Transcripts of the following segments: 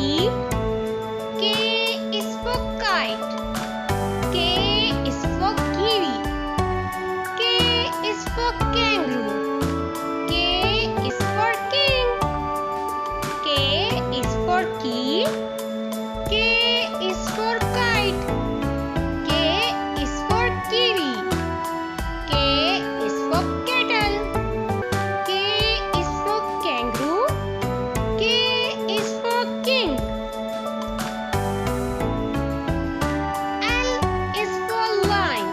K is for kite. K is for kiwi. K is for kangaroo. K is for king. K is for key. K is for kite. K is for kiwi. K is for kettle. K is for kangaroo. K is for king. L is for line.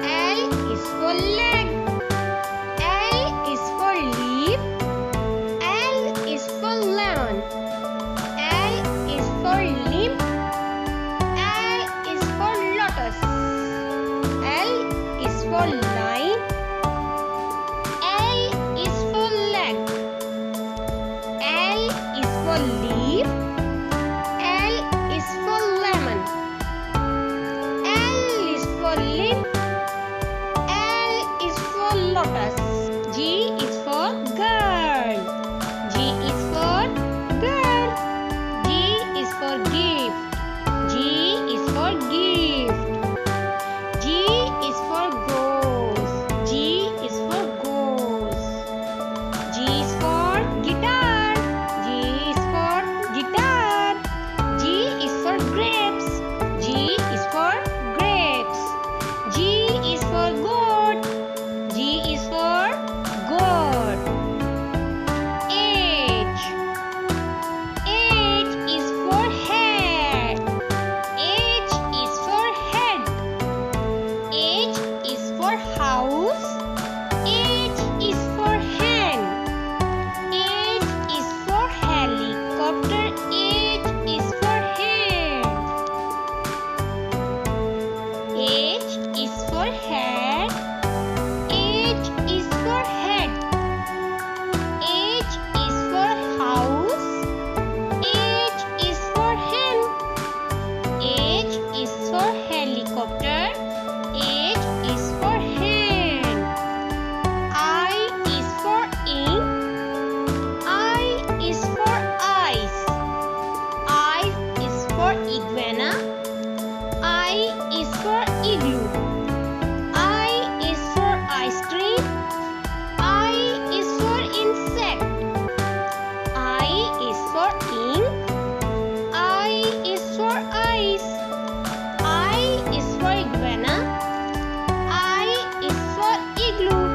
L is for leg. L is for leaf. L is for lemon. L is for limb. L is for lotus. L is for line. L is for leg. L is for leaf. L is for lemon. L is for limb. L is for lotus. G is for girl. G is for girl. G is for gift. G is for gift. G is for ghost. G is for ghost. G is for guitar. G is for guitar. G is for grapes. G is for grapes. G is for goat. G is for goat. H. H is for head. H is for head. H is for house. H is for hand. H is for helicopter. H is for hand. H is for head. H is for head. H is for house. H is for hen. H is for helicopter. H is for hen. I is for ink. I is for eyes. I is for iguana. I is for igloo. I is for ice cream. I is for insect. I is for ink. I is for ice. I is for iguana. I is for igloo.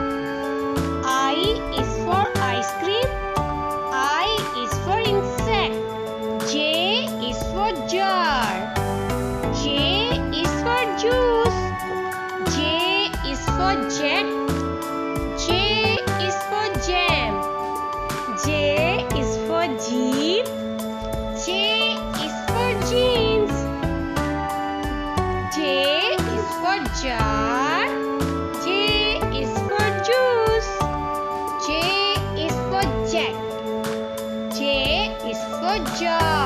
I is for ice cream. I is for insect. J is for jar. J is for juice. J is for jet. J is for jam. J is for jeep. J is for jeans. J is for jar. J is for juice. J is for jack. J is for jar.